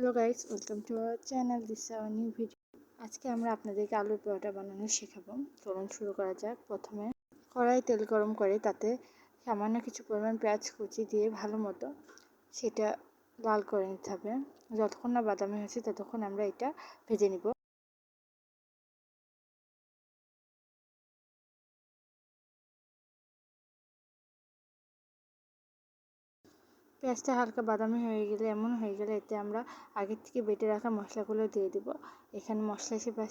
Hello guys, welcome to our channel. This is our new video. আজকে আমরা আপনাদেরকে আলুর পরোটা বানানো শেখাবো। চলুন শুরু করা যাক। প্রথমে কড়াই তেল গরম করে তাতে সামান্য কিছু পরিমাণ পেঁয়াজ কুচি দিয়ে ভালো মতো সেটা লাল করে নিতে হবে। যতক্ষণ না বাদামি হয়েছে ততক্ষণ আমরা এটা ভেজে নিব। পেঁয়াজটা হালকা বাদামি হয়ে গেলে এতে আমরা আগের থেকে বেটে রাখা মশলাগুলো দিয়ে দিব। এখানে মশলা হিসেবে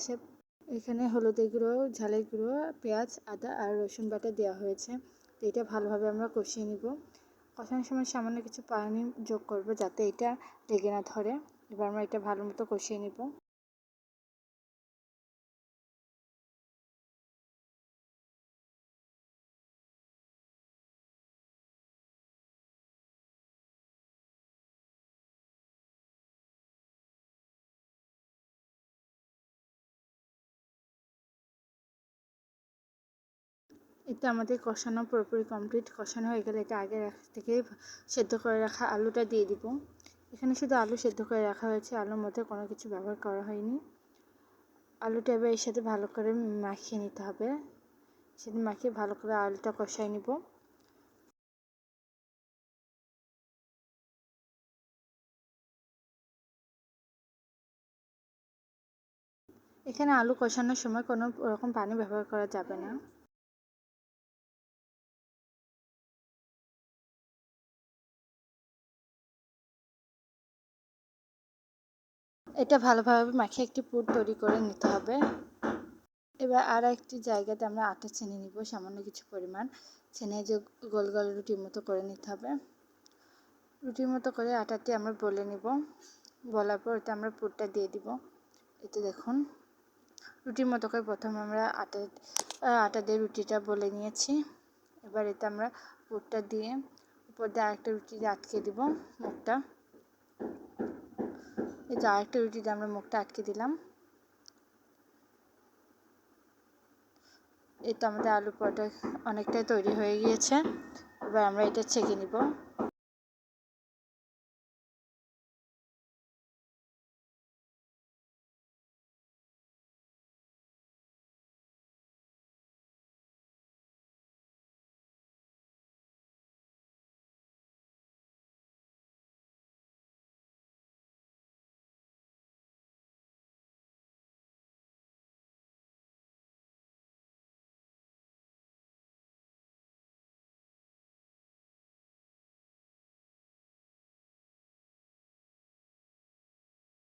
এখানে হলুদের গুঁড়ো, ঝালের গুঁড়ো, পেঁয়াজ, আদা আর রসুন বাটা দেওয়া হয়েছে। তো এটা ভালোভাবে আমরা কষিয়ে নিব। কষানোর সময় সামান্য কিছু পানি যোগ করব যাতে এটা লেগে না ধরে। এবার আমরা এটা ভালো মতো কষিয়ে নিব। এটা আমাদের কষানো পুরোপুরি কমপ্লিট। কষানো হয়ে গেলে এটা আগে থেকে সেদ্ধ করে রাখা আলুটা দিয়ে দিব। এখানে শুধু আলু সেদ্ধ করে রাখা হয়েছে, আলুর মধ্যে কোনো কিছু ব্যবহার করা হয়নি। আলুটা এবার এর সাথে ভালো করে মাখিয়ে নিতে হবে। সেটা মাখিয়ে ভালো করে আলুটা কষাই নিব। এখানে আলু কষানোর সময় কোনো রকম পানি ব্যবহার করা যাবে না। এটা ভালোভাবে মাখিয়ে একটি পুর তৈরি করে নিতে হবে। এবার আর একটি জায়গাতে আমরা আটা ছেনে নিব সামান্য কিছু পরিমাণ। ছেনে যে গোল গোল রুটির মতো করে নিতে হবে। রুটির মতো করে আটাটি আমরা বলে নিব। বলার পর এতে আমরা পুরটা দিয়ে দিব। এতে দেখুন রুটির মতো করে প্রথমে আমরা আটা দিয়ে রুটিটা বলে নিয়েছি। এবার এতে আমরা পুরটা দিয়ে উপর দিয়ে আরেকটা রুটি দিয়ে আটকে দিব মুখটা। এই যে আরেকটা রুটি দিয়ে আমরা মুখটা আটকে দিলাম। এই তো আমাদের আলু পরোটা অনেকটাই তৈরি হয়ে গিয়েছে। এবার আমরা এটা ছেঁকে নিব।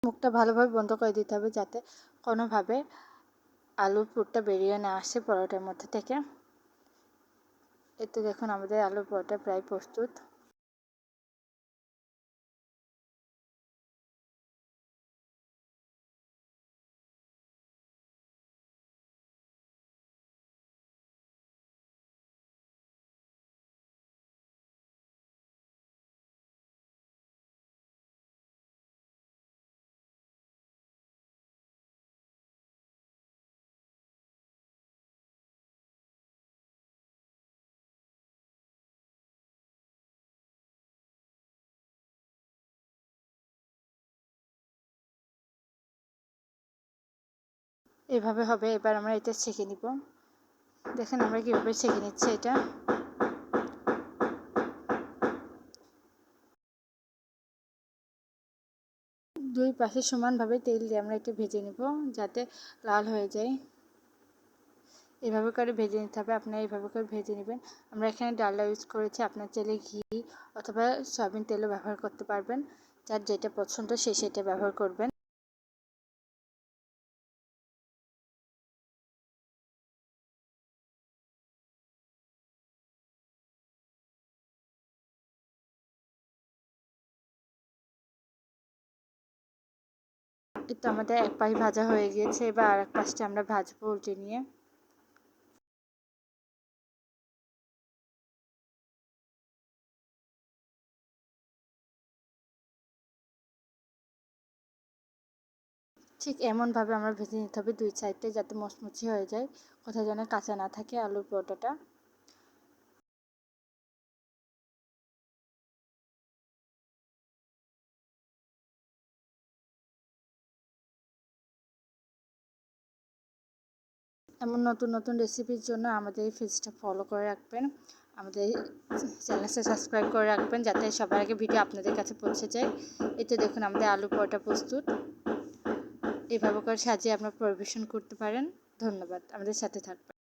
মুখটা ভালোভাবে বন্ধ করে দিতে হবে যাতে কোনোভাবে আলুর পুরটা বেরিয়ে না আসে পরোটার মধ্যে থেকে। এতে দেখুন আমাদের আলুর পরোটা প্রায় প্রস্তুত। এভাবে হবে। এবার আমরা এটা ছেঁকে নিব। দেখেন আমরা কীভাবে ছেঁকে নিচ্ছি এটা। দুই পাশে সমানভাবে তেল দিয়ে আমরা এটা ভেজে নিব যাতে লাল হয়ে যায়। এভাবে করে ভেজে নিতে হবে। আপনারা এইভাবে করে ভেজে নেবেন। আমরা এখানে ডালডা ইউজ করেছি। আপনার চাইলে ঘি অথবা সয়াবিন তেলও ব্যবহার করতে পারবেন। যার যেটা পছন্দ সে সেটা ব্যবহার করবেন। এটা আমাদের এক পাশ ভাজা হয়ে গিয়েছে। এবার আর এক পাশটা আমরা ভাজবো উল্টে নিয়ে। ঠিক এমনভাবে আমরা ভেজে নিতে হবে দুই সাইডে যাতে মচমচে হয়ে যায়, কোথাও যেন কাঁচা না থাকে আলুর পরোটাটা। এমন নতুন নতুন রেসিপির জন্য আমাদের এই পেজটা ফলো করে রাখবেন, আমাদের চ্যানেলটা সাবস্ক্রাইব করে রাখবেন যাতে সবার আগে ভিডিও আপনাদের কাছে পৌঁছে যায়। এই তো দেখুন আমাদের আলু পরোটা প্রস্তুত। এভাবে করে সাজিয়ে আপনারা পরিবেশন করতে পারেন। ধন্যবাদ, আমাদের সাথে থাকবেন।